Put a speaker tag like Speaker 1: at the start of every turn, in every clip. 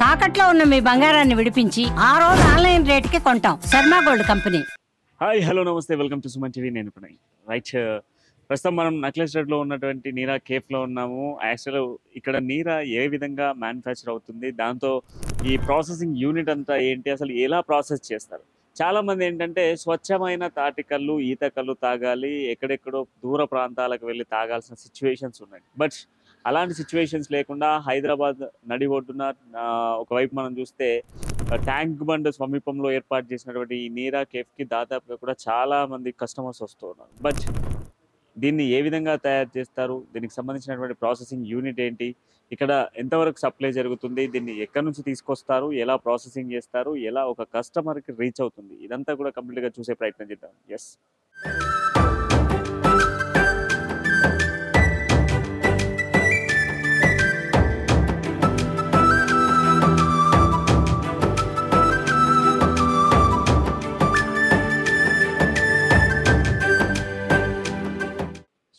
Speaker 1: తాకట్లో ఉన్న మీ బంగారాన్ని విడిపించి ఆ రోజు ఆన్లైన్ రేటుకి కొంటాం. Sharma gold company.
Speaker 2: Hi hello నమస్తే, వెల్కమ్ టు సుమన్ టీవీ. నేను ప్రణయ్. రైట్, ప్రస్తుతం మనం నక్లెస్ రోడ్లో ఉన్నటువంటి నీరా కేఫ్లో ఉన్నాము. యాక్చువల్ ఇక్కడ నీరా ఏ విధంగా మ్యానుఫ్యాక్చర్ అవుతుంది, దాంతో ఈ ప్రాసెసింగ్ యూనిట్ అంతా ఏంటి, అసలు ఎలా ప్రాసెస్ చేస్తారు. చాలామంది ఏంటంటే స్వచ్ఛమైన తాటికల్లు ఈత కళ్ళు తాగాలి, ఎక్కడెక్కడో దూర ప్రాంతాలకు వెళ్ళి తాగాల్సిన సిచ్యువేషన్స్ ఉన్నాయి. బట్ అలాంటి సిచ్యువేషన్స్ లేకుండా హైదరాబాద్ నడి ఒడ్డున ఒకవైపు మనం చూస్తే ట్యాంక్ బండ్ సమీపంలో ఏర్పాటు చేసినటువంటి ఈ నీరా కేఫ్కి దాదాపుగా కూడా చాలా మంది కస్టమర్స్ వస్తూ ఉన్నారు. బట్ దీన్ని ఏ విధంగా తయారు చేస్తారు, దీనికి సంబంధించినటువంటి ప్రాసెసింగ్ యూనిట్ ఏంటి, ఇక్కడ ఎంతవరకు సప్లై జరుగుతుంది, దీన్ని ఎక్కడి నుంచి తీసుకొస్తారు, ఎలా ప్రాసెసింగ్ చేస్తారు, ఎలా ఒక కస్టమర్కి రీచ్ అవుతుంది, ఇదంతా కూడా కంప్లీట్గా చూసే ప్రయత్నం చేద్దాం. ఎస్,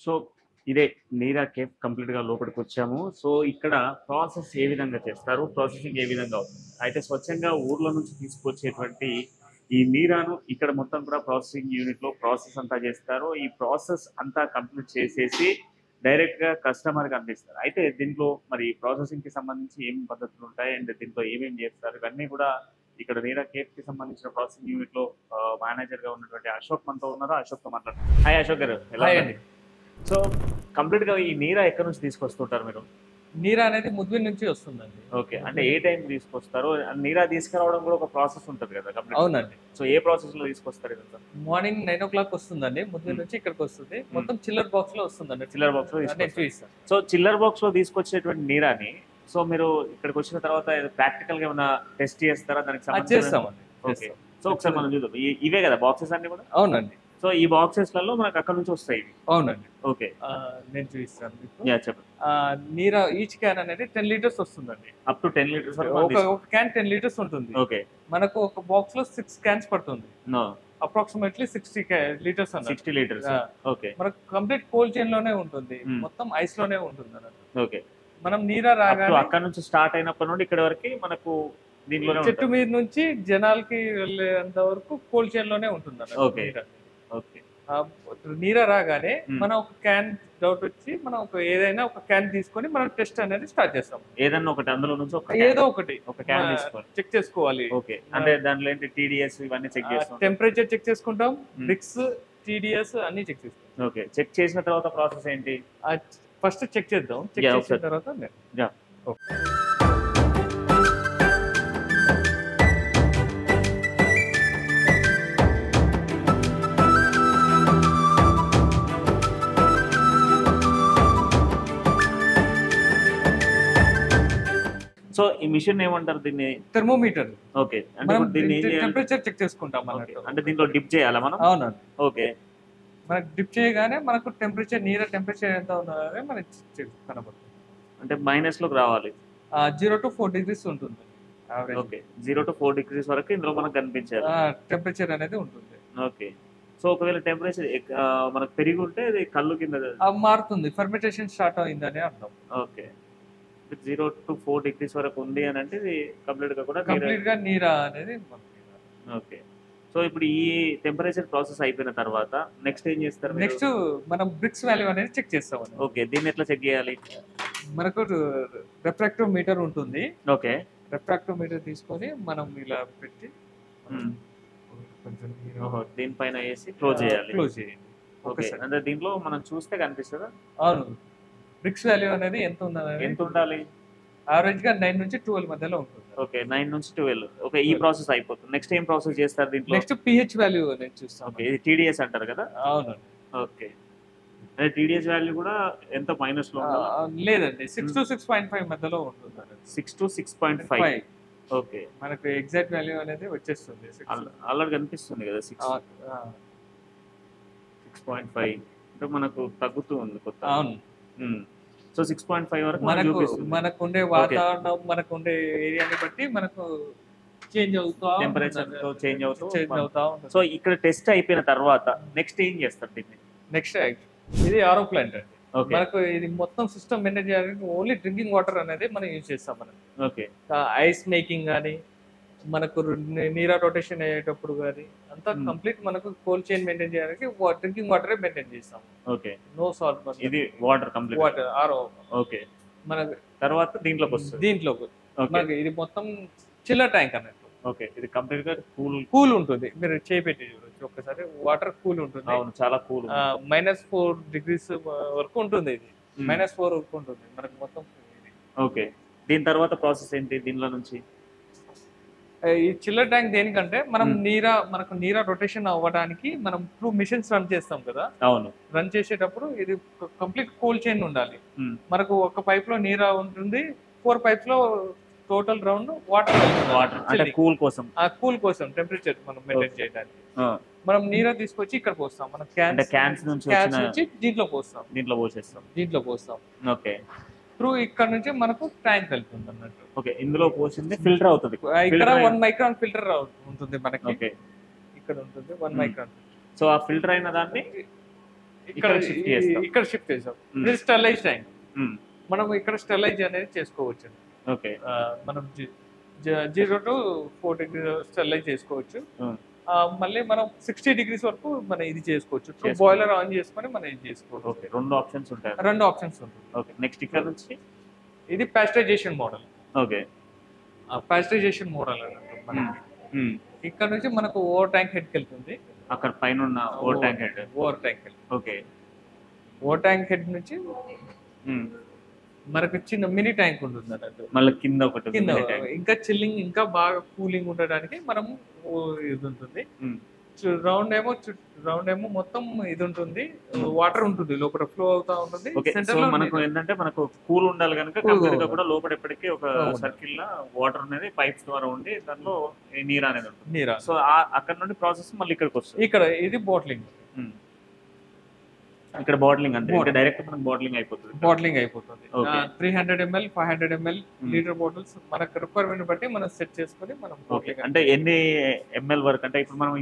Speaker 2: సో ఇదే నీరా కేఫ్ కంప్లీట్గా లోపలికి వచ్చాము. సో ఇక్కడ ప్రాసెస్ ఏ విధంగా చేస్తారు, ప్రాసెసింగ్ ఏ విధంగా అవుతుంది. అయితే స్వచ్ఛంగా ఊర్ల నుంచి తీసుకొచ్చేటువంటి ఈ నీరాను ఇక్కడ మొత్తం కూడా ప్రాసెసింగ్ యూనిట్లో ప్రాసెస్ అంతా చేస్తారు. ఈ ప్రాసెస్ అంతా కంప్లీట్ చేసేసి డైరెక్ట్గా కస్టమర్కి అందిస్తారు. అయితే దీంట్లో మరి ప్రాసెసింగ్కి సంబంధించి ఏమేమి పద్ధతులు ఉంటాయి అండ్ దీంట్లో ఏమేమి చేస్తారు, ఇవన్నీ కూడా ఇక్కడ నీరా కేఫ్కి సంబంధించిన ప్రాసెసింగ్ యూనిట్లో మేనేజర్గా ఉన్నటువంటి అశోక్ మనతో ఉన్నారు. అశోక్తో మాట్లాడుతున్నారు. హాయ్ అశోక్ గారు, ఎలా అండి? సో కంప్లీట్ గా ఈ నీరా ఎక్కడి నుంచి తీసుకొస్తుంటారు మీరు?
Speaker 3: నీరా అనేది ముద్విన్ నుంచి వస్తుందండి.
Speaker 2: ఓకే, అంటే ఏ టైం తీసుకొస్తారు? నీరా తీసుకురావడం కూడా ఒక ప్రాసెస్ ఉంటుంది కదా?
Speaker 3: అవునండి.
Speaker 2: సో ఏ ప్రాసెస్ లో తీసుకొస్తారు?
Speaker 3: మార్నింగ్ 9 o'clock వస్తుందండి ముద్విన్ నుంచి ఇక్కడికి వస్తుంది. మొత్తం చిల్లర్ బాక్స్ లో వస్తుందండి.
Speaker 2: చిల్లర్ బాక్స్ లో తీసుకొస్తారు. సో చిల్లర్ బాక్స్ లో తీసుకొచ్చేటువంటి నీరాని సో మీరు ఇక్కడికి వచ్చిన తర్వాత ప్రాక్టికల్ గా ఏమైనా టెస్ట్ చేస్తారా? దానికి
Speaker 3: చేస్తామండి.
Speaker 2: ఓకే, సో ఒకసారి మనం చూద్దాం. ఇవే కదా బాక్సెస్ అన్ని కూడా?
Speaker 3: అవునండి.
Speaker 2: సో ఈ బాక్సెస్ లలో మనకు అక్కడ నుంచి వస్తాయి.
Speaker 3: అవునండి.
Speaker 2: ఓకే,
Speaker 3: నేను చూపిస్తాను.
Speaker 2: చెప్పండి.
Speaker 3: నీరా ఈచ్ క్యాన్ అనేది 10 liters వస్తుందండి.
Speaker 2: అప్ టు 10 liters
Speaker 3: ఒక క్యాన్ 10 liters ఉంటుంది.
Speaker 2: ఓకే,
Speaker 3: మనకు ఒక బాక్స్ లో 6 cans పడుతుంది. అప్రాక్సిమేట్లీ 60 liters అన్న.
Speaker 2: 60 liters. ఓకే,
Speaker 3: మనకు కంప్లీట్ కోల్డ్ చైన్ లోనే ఉంటుంది, మొత్తం ఐస్ లోనే ఉంటుంది అన్నట్టు.
Speaker 2: ఓకే,
Speaker 3: మనం నీరా రాగానే
Speaker 2: అక్కడ నుంచి స్టార్ట్ అయినప్పటి నుండి ఇక్కడ వరకు మనకు దీంట్లోనే
Speaker 3: చెట్టు మీద నుంచి జనాలకి వెళ్ళేంత వరకు కోల్డ్ చైన్ లోనే ఉంటుంది.
Speaker 2: Okay, okay.
Speaker 3: నీరా రాగానే మనం ఒక క్యాన్ డౌట్ వచ్చి మనం ఏదైనా ఒక క్యాన్ తీసుకొని మనం టెస్ట్ అనేది స్టార్ట్ చేస్తాం.
Speaker 2: ఏదన్నా ఒకటి అందులో నుంచి
Speaker 3: ఏదో ఒకటి
Speaker 2: ఒక క్యాన్ తీసుకోవాలి,
Speaker 3: చెక్ చేసుకోవాలి.
Speaker 2: ఓకే, అంటే దాంట్లో ఏంటి టీడీఎస్ ఇవన్నీ చెక్ చేస్తాం,
Speaker 3: టెంపరేచర్ చెక్ చేసుకుంటాం, బ్రిక్స్ టీడీఎస్ అన్ని చెక్ చేస్తాం.
Speaker 2: ఓకే, చెక్ చేసిన తర్వాత ప్రాసెస్ ఏంటి?
Speaker 3: ఫస్ట్ చెక్ చేద్దాం. చెక్ చేసిన తర్వాత
Speaker 2: సో ఈ మిషన్ ఏమంటారు దీన్ని?
Speaker 3: థర్మోమీటర్.
Speaker 2: ఓకే, అంటే దీన్ని
Speaker 3: టెంపరేచర్ చెక్ చేసుకుంటాం అన్నట్టు.
Speaker 2: అంటే దీంట్లో డిప్ చేయాలా మనం?
Speaker 3: అవునండి.
Speaker 2: ఓకే,
Speaker 3: మనకు డిప్ చేయగానే మనకు టెంపరేచర్ నీరా టెంపరేచర్ ఎంత ఉన్నదని మనకి కనబడుతుంది.
Speaker 2: అంటే మైనస్ లోకి రావాలి.
Speaker 3: 0 to 4 degrees ఉంటుంది.
Speaker 2: ఓకే, 0 to 4 degrees వరకు ఇందులో మనకు కనిపించాలి
Speaker 3: టెంపరేచర్ అనేది ఉంటుంది.
Speaker 2: ఓకే, సో ఒకవేళ టెంపరేచర్ మనకు పెరిగి ఉంటే అది కళ్ళు కింద
Speaker 3: మారుతుంది, ఫర్మెంటేషన్ స్టార్ట్ అయిందని అర్థం.
Speaker 2: ఓకే, 0 to 4 degrees వరకు ఉంది అని అంటే ఇది కంప్లీట్
Speaker 3: గా నీరా అనేది.
Speaker 2: ఓకే, సో ఇప్పుడు ఈ టెంపరేచర్ ప్రాసెస్ అయిపోయిన తర్వాత నెక్స్ట్ ఏం చేస్తారు?
Speaker 3: నెక్స్ట్ మనం బ్రిక్స్ వాల్యూ అనేది చెక్ చేస్తాం.
Speaker 2: ఓకే, దీన్ని ఎట్లా చెక్ చేయాలి?
Speaker 3: మనకు రిఫ్రాక్టివ్ మీటర్ ఉంటుంది.
Speaker 2: ఓకే,
Speaker 3: రిఫ్రాక్టివ్ మీటర్ తీసుకొని మనం ఇలా పెట్టి
Speaker 2: దీనిపైన వేసి క్లోజ్ చేయాలి.
Speaker 3: క్లోజ్ చేయండి.
Speaker 2: ఓకే, అంటే దీంట్లో మనం చూస్తే కనిపిస్తుందా?
Speaker 3: అవును, బ్రిక్స్ వాల్యూ అనేది ఎంత
Speaker 2: ఉండాలి?
Speaker 3: యావరేజ్ గా 9 నుంచి 12 మధ్యలో ఉంటుంది.
Speaker 2: ఓకే, 9 నుంచి 12. ఓకే, ఈ ప్రాసెస్ అయిపోతుంది. నెక్స్ట్ ఏం ప్రాసెస్ చేస్తారు దీంట్లో?
Speaker 3: నెక్స్ట్ pH వాల్యూ అనేది చూస్తాం.
Speaker 2: ఓకే, ఇది టీడీఎస్ అంటారు కదా?
Speaker 3: అవునండి.
Speaker 2: ఓకే, అంటే టీడీఎస్ వాల్యూ కూడా ఎంత మైనస్ లో
Speaker 3: లేదండి, 6 to 6.5 మధ్యలో ఉంటుంది.
Speaker 2: 6 to 6.5. ఓకే,
Speaker 3: మనకు ఎగ్జాక్ట్ వాల్యూ అనేది వచ్చేస్తుంది.
Speaker 2: ఆల్రెడీ కనిపిస్తుంది కదా 6.5. అంటే మనకు తగ్గుతూ ఉంది కొత్త.
Speaker 3: అవును.
Speaker 2: సో 6.5 వరకు
Speaker 3: మనకు ఉండే వాతావరణం, మనకు ఉండే ఏరియాని బట్టి మనకు చేంజ్ అవుతా,
Speaker 2: టెంపరేచర్ చేంజ్ అవుతా. సో ఇక్కడ టెస్ట్ అయిపోయిన తర్వాత నెక్స్ట్ ఏం చేస్తారు దీన్ని?
Speaker 3: నెక్స్ట్ ఇది ఆరో ప్లాంట్ అండి.
Speaker 2: ఓకే
Speaker 3: మనకు ఇది మొత్తం సిస్టమ్ మెయింటైన్ చేయడానికి ఓన్లీ డ్రింకింగ్ వాటర్ అనేది మనం యూజ్ చేస్తాం మనం.
Speaker 2: ఓకే
Speaker 3: ఐస్ మేకింగ్ కానీ మనకు నీరా రొటేషన్ అయ్యేటప్పుడు కానీ అంతా కంప్లీట్ మనకు కోల్డ్ చైన్ మెయింటైన్ చేయడానికి డ్రింకింగ్ వాటరే మెయింటైన్ చేస్తాం.
Speaker 2: Okay
Speaker 3: no salt.
Speaker 2: ఇది water complete
Speaker 3: water RO.
Speaker 2: Okay
Speaker 3: మనకు
Speaker 2: తర్వాత దీంట్లోకి వస్తుంది.
Speaker 3: దీంట్లోకి మనకి ఇది మొత్తం చిల్లర్ ట్యాంక్ అన్నట్టు.
Speaker 2: ఓకే ఇది కంప్లీట్ గా
Speaker 3: కూల్ ఉంటుంది. మీరు చేపెట్టి చూడొచ్చు ఒక్కసారి. వాటర్ కూల్ ఉంటుంది.
Speaker 2: అవును చాలా కూల్.
Speaker 3: -4 degrees వరకు ఉంటుంది. ఇది -4 వరకు ఉంటుంది మనకు మొత్తం.
Speaker 2: ఓకే దీని తర్వాత ప్రాసెస్ ఏంటి దీనిలో నుంచి?
Speaker 3: ఈ చిల్లర్ ట్యాంక్ దేనికంటే మనకు నీరా రొటేషన్ అవ్వడానికి మనం 2 మిషన్స్ రన్ చేస్తాం కదా.
Speaker 2: అవును.
Speaker 3: రన్ చేసేటప్పుడు ఇది కంప్లీట్ కోల్డ్ చైన్ ఉండాలి. మనకు ఒక పైప్ లో నీరా ఉంటుంది, 4 పైప్స్ లో టోటల్ రౌండ్ వాటర్
Speaker 2: అంటే కూల్ కోసం.
Speaker 3: ఆ కూల్ కోసం టెంపరేచర్ మనం మెయింటైన్ చేయడానికి మనం నీరా తీసుకొచ్చి ఇక్కడ పోస్తాం. మనం
Speaker 2: క్యాన్స్ నుంచి
Speaker 3: దీంట్లో పోస్తాం. దీంట్లో పోస్తాం.
Speaker 2: ఓకే
Speaker 3: త్రూ ఇక్కడ నుంచి మనకు ట్యాంక్ వెళ్తుంది అన్నట్టు.
Speaker 2: ఓకే ఇందులో పోసింది ఫిల్టర్ అవుతుంది.
Speaker 3: ఇక్కడ 1 మైక్రాన్ ఫిల్టర్ ఉంటుంది మనకి.
Speaker 2: ఓకే
Speaker 3: ఇక్కడ ఉంటుంది 1 మైక్రాన్.
Speaker 2: సో ఆ ఫిల్టర్ అయిన దాన్ని ఇక్కడ
Speaker 3: షిఫ్ట్ చేస్తాం. ఇది స్టెరిలైజ్ ట్యాంక్. మనం ఇక్కడ స్టెరిలైజ్ అనేది చేసుకోవచ్చు.
Speaker 2: ఓకే
Speaker 3: మనం 0 to 4 degrees స్టెరిలైజ్ చేసుకోవచ్చు. మళ్ళీ మనం 60 degrees వరకు మనం ఇది చేసుకోవచ్చు. బాయిలర్ ఆన్ చేసుకొని మనం ఇది చేసుకోవచ్చు.
Speaker 2: ఓకే 2 ఆప్షన్స్ ఉంటాయి.
Speaker 3: 2 ఆప్షన్స్ ఉంటుంది.
Speaker 2: ఓకే నెక్స్ట్ ఇక్కడ నుంచి
Speaker 3: ఇది pasteurisation model.
Speaker 2: Okay
Speaker 3: pasteurisation model అన్నట్టు మనకి. ఇక్కడ నుంచి మనకు ఓవర్ ట్యాంక్ హెడ్ కి వెళ్తుంది.
Speaker 2: అక్కడ పైన ఉన్న over tank head. Okay
Speaker 3: over tank head నుంచి మనకు చిన్న మినీ ట్యాంక్ ఉంటుంది అన్నట్టు.
Speaker 2: మళ్ళీ కింద ఒకటి
Speaker 3: కింద ఇంకా చిల్లింగ్ ఇంకా బాగా కూలింగ్ ఉండడానికి మనం ఇది ఉంటుంది. రౌండ్ ఏమో మొత్తం ఇది ఉంటుంది. వాటర్ ఉంటుంది లోపల ఫ్లో అవుతా ఉంటుంది.
Speaker 2: మనకు ఏంటంటే మనకు కూల్ ఉండాలి కనుక కంప్లీట్ గా కూడా లోపల ఎప్పటికీ ఒక సర్కిల్ లా వాటర్ అనేది పైప్స్ ద్వారా ఉండి దాంట్లో నీరు అనేది ఉంటుంది. సో అక్కడ నుండి ప్రాసెస్ మళ్ళీ ఇక్కడికి వస్తుంది.
Speaker 3: ఇక్కడ ఇది బాటిలింగ్.
Speaker 2: ఇక్కడ బాటిలింగ్ అంటే ఇక్కడ డైరెక్ట్ మనకు బాటిలింగ్ అయిపోతుంది.
Speaker 3: 300 ml 500 ml లీటర్ బాటిల్స్ మనకు రిక్వైర్మెంట్ బట్టి మనం సెట్ చేసుకొని మనం
Speaker 2: అంటే ఎన్ని ఎంఎల్ వరకు అంటే ఇప్పుడు మనం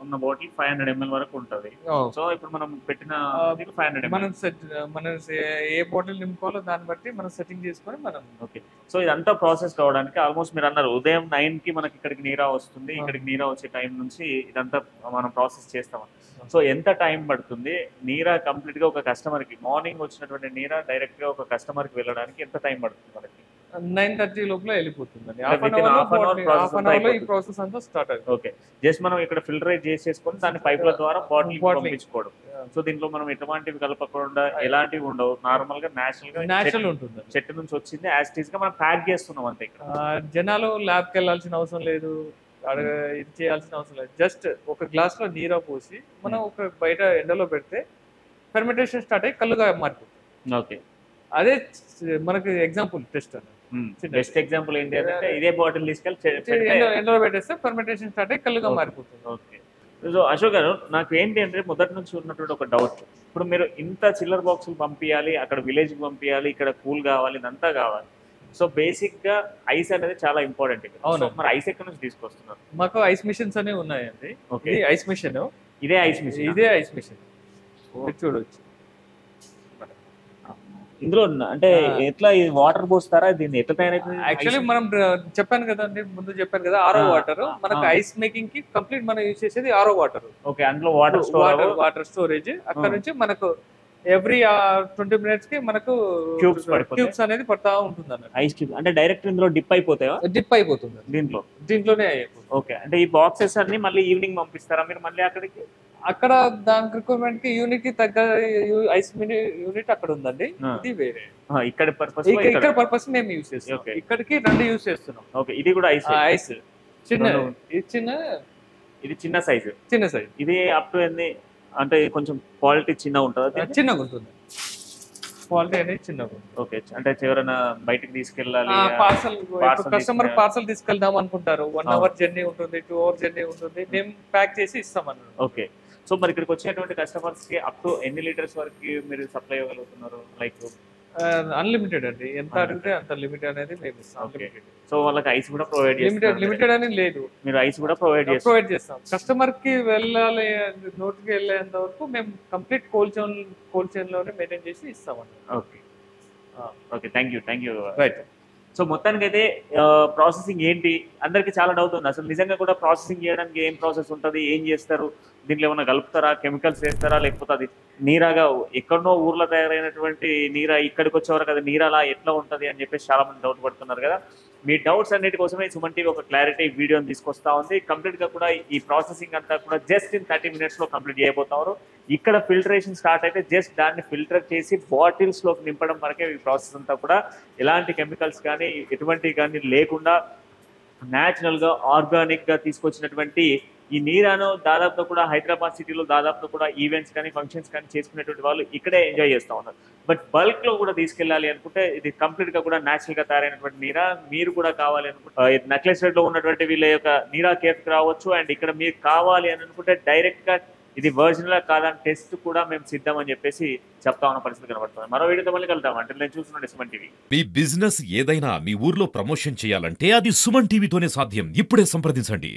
Speaker 2: ఉన్న బాటిల్ 500 ml వరకు ఉంటుంది. సో ఇప్పుడు మనం పెట్టిన 500 ml
Speaker 3: మనం ఏ బాటిల్ నింపుకోవాలో దాన్ని బట్టి మనం సెట్టింగ్ చేసుకొని మనం.
Speaker 2: ఓకే సో ఇదంతా ప్రాసెస్ కావడానికి ఆల్మోస్ట్ మీరు అన్నారు ఉదయం 9 కి మనకి ఇక్కడికి నీరా వస్తుంది. ఇక్కడికి నీరా వచ్చే టైం నుంచి ఇదంతా మనం ప్రాసెస్ చేస్తాం. సో ఎంత టైం పడుతుంది నీరా కంప్లీట్ గా ఒక కస్టమర్ కి మార్నింగ్ వచ్చినటువంటి నీరా డైరెక్ట్ గా ఒక కస్టమర్ కి వెళ్ళడానికి ఎంత టైం పడుతుంది మనకి?
Speaker 3: 9:30 లోపల వెళ్ళిపోతుందండి. హాఫ్ అన్ అవర్ లో ఈ ప్రాసెస్ అంతా స్టార్ట్ అవుతుంది.
Speaker 2: ఓకే జస్ట్ మనం ఇక్కడ ఫిల్టరైజ్ చేసేసుకొని దాన్ని పైపుల ద్వారా బాటిల్ పంపించుకోవడం. సో దీంట్లో మనం ఎటువంటివి కలపకుండా ఎలాంటివి ఉండవు. నార్మల్ గా నేచురల్
Speaker 3: ఉంటుంది.
Speaker 2: చెట్టు నుంచి వచ్చింది యాస్టీస్ గా మనం ప్యాక్ చేస్తున్నాం అంతే. ఇక్కడ
Speaker 3: జనాలు ల్యాబ్ కి వెళ్ళాల్సిన అవసరం లేదు, ఇది చేయాల్సిన అవసరం లేదు. జస్ట్ ఒక గ్లాస్ లో నీరా పోసి మనం ఒక బయట ఎండలో పెడితే ఫెర్మెంటేషన్ స్టార్ట్ అయ్యి కళ్ళుగా మారిపోతుంది.
Speaker 2: ఓకే
Speaker 3: అదే మనకి ఎగ్జాంపుల్ టెస్ట్
Speaker 2: బెస్ట్ ఎగ్జాంపుల్ ఏంటి అంటే ఇదే బాటిల్ తీసుకెళ్ళి
Speaker 3: ఎండలో పెట్టేస్తే ఫెర్మెంటేషన్ స్టార్ట్ అయ్యి కళ్ళుగా మారిపోతుంది.
Speaker 2: ఓకే సో అశోక్ గారు నాకు ఏంటి అంటే మొదటి నుంచి ఉన్నటువంటి ఒక డౌట్. ఇప్పుడు మీరు ఇంత చిల్లర్ బాక్సులు పంపించాలి, అక్కడ విలేజ్ కి పంపించాలి, ఇక్కడ కూల్ కావాలి, ఇదంతా కావాలి. సో బేసిక్ గా ఐస్ అనేది చాలా ఇంపార్టెంట్.
Speaker 3: అవును.
Speaker 2: మరి ఐస్ ఎక్కడ నుంచి తీసుకొస్తున్నారు?
Speaker 3: మాకు ఐస్ మిషన్స్ అనేవి ఉన్నాయండి.
Speaker 2: Okay
Speaker 3: ice machine.
Speaker 2: ఇదే ఐస్ మిషన్
Speaker 3: చూడొచ్చు.
Speaker 2: ఇందులో అంటే ఎట్లా వాటర్ పోస్తారా? దీన్ని ఎట్లా తయారైతుంది?
Speaker 3: యాక్చువల్లీ మనం చెప్పాను కదండి, ముందు చెప్పాను కదా ఆర్ఓ వాటర్. మనకు ఐస్ మేకింగ్ కి కంప్లీట్ మనం యూజ్ చేసేది ఆర్ఓ వాటర్.
Speaker 2: ఓకే అందులో వాటర్
Speaker 3: స్టోరేజ్. అక్కడ నుంచి మనకు ఎవ్రీ 20 minutes కి మనకు క్యూబ్స్ అనేది పడతా ఉంటుంది అన్నట్టు.
Speaker 2: ఐస్ క్యూబ్ అంటే డైరెక్ట్ ఇందులో డిప్ అయిపోతుంది
Speaker 3: దీంట్లోనే.
Speaker 2: ఓకే అంటే ఈ బాక్సెస్ అన్ని మళ్ళీ ఈవినింగ్ పంపిస్తారా మీరు మళ్ళీ అక్కడికి?
Speaker 3: అక్కడ దాని రిక్వైర్మెంట్ కి యూనిట్ కి తగ్గ ఐస్ మినీ యూనిట్ అక్కడ ఉందండి. ఇది వేరే
Speaker 2: ఇక్కడ
Speaker 3: పర్పస్ మేము యూజ్ చేస్తాం. ఇక్కడికి 2 యూజ్ చేస్తున్నాం.
Speaker 2: ఓకే ఇది కూడా ఐస్ ఇది చిన్న సైజు. ఇది అప్ టు ఎన్ని అంటే కొంచెం క్వాలిటీ చిన్నగా ఉంటుందా?
Speaker 3: చిన్నగా ఉంటుంది క్వాలిటీ అనేది చిన్నగా.
Speaker 2: ఓకే అంటే ఎవరైనా బయటకు తీసుకెళ్ళాలి,
Speaker 3: కస్టమర్ పార్సల్ తీసుకెళ్దాం అనుకుంటారు, 1 hour జర్నీ ఉంటుంది, 2 hour జర్నీ ఉంటుంది, మేము ప్యాక్ చేసి ఇస్తాం అన్నమాట.
Speaker 2: ఓకే సో మరి ఇక్కడికి వచ్చేటువంటి కస్టమర్స్ కి అప్ టు ఎన్ని లీటర్స్ వరకు మీరు సప్లై ఇవ్వగలుగుతున్నారు? లైక్
Speaker 3: అన్లిమిటెడ్ అండి, ఎంత
Speaker 2: Unlimited.
Speaker 3: అడిగితే అంత లిమిట్ అనేది మేము ఇస్తాం.
Speaker 2: Okay. సో వాళ్ళకి ఐస్ కూడా ప్రొవైడ్
Speaker 3: లిమిటెడ్ అని లేదు,
Speaker 2: మీరు ఐస్ కూడా ప్రొవైడ్ చేస్తారు.
Speaker 3: ప్రొవైడ్ చేస్తాం. కస్టమర్ కి వెళ్ళాలి, నోటికి వెళ్ళేంత వరకు మేము కంప్లీట్ కోల్డ్ చైన్ లోనే మెయింటైన్ చేసి ఇస్తామండి.
Speaker 2: Okay okay, thank you.
Speaker 3: Right.
Speaker 2: So మొత్తానికి అయితే ప్రాసెసింగ్ ఏంటి అందరికి చాలా డౌట్ ఉంది. అసలు నిజంగా కూడా ప్రాసెసింగ్ చేయడానికి ఏం ప్రాసెస్ ఉంటుంది, ఏం చేస్తారు, దీంట్లో ఏమైనా కలుపుతారా, కెమికల్స్ వేస్తారా, లేకపోతే అది నీరాగా ఎక్కడో ఊర్లో తయారైనటువంటి నీరా ఇక్కడికి వచ్చే వరకు అది నీరాలా ఎట్లా ఉంటుంది అని చెప్పేసి చాలా మంది డౌట్ పడుతున్నారు కదా. మీ డౌట్స్ అన్నిటి కోసమే సుమన్ టీవీ ఒక క్లారిటీ వీడియోని తీసుకొస్తా ఉంది. కంప్లీట్ గా కూడా ఈ ప్రాసెసింగ్ అంతా కూడా జస్ట్ ఇన్ 30 minutes లో కంప్లీట్ చేయబోతున్నారు. ఇక్కడ ఫిల్టరేషన్ స్టార్ట్ అయితే జస్ట్ దాన్ని ఫిల్టర్ చేసి బాటిల్స్ లోకి నింపడం వరకే ఈ ప్రాసెస్ అంతా కూడా. ఎలాంటి కెమికల్స్ కానీ ఎటువంటివి కానీ లేకుండా న్యాచురల్ గా ఆర్గానిక్ గా తీసుకొచ్చినటువంటి ఈ నీరాను దాదాపుగా కూడా హైదరాబాద్ సిటీలో దాదాపుగా కూడా ఈవెంట్స్ కానీ ఫంక్షన్స్ కానీ చేసుకునేటువంటి వాళ్ళు ఇక్కడే ఎంజాయ్ చేస్తూ ఉన్నారు. బట్ బల్క్ లో కూడా తీసుకెళ్ళాలి అనుకుంటే ఇది కంప్లీట్ గా కూడా న్యాచురల్ గా తయారైనటువంటి నీరా. మీరు కూడా కావాలి అనుకుంటే నెక్లెస్ రోడ్ లో ఉన్నటువంటి వీళ్ళ యొక్క నీరా కేఫ్ కి రావచ్చు. అండ్ ఇక్కడ మీరు కావాలి అని అనుకుంటే డైరెక్ట్ గా ఇది ఒరిజినల్ కాదని టెస్ట్ కూడా మేము సిద్ధం అని చెప్పేసి చెప్తా ఉన్న పరిస్థితి కనబడుతుంది. మరో వీడియోతో మళ్ళీ కలుద్దాం. అంటే నేను చూస్తున్నాను సుమన్ టీవీ.
Speaker 4: మీ బిజినెస్ ఏదైనా మీ ఊర్లో ప్రమోషన్ చేయాలంటే అది సుమన్ టీవీతోనే సాధ్యం. ఇప్పుడే సంప్రదించండి.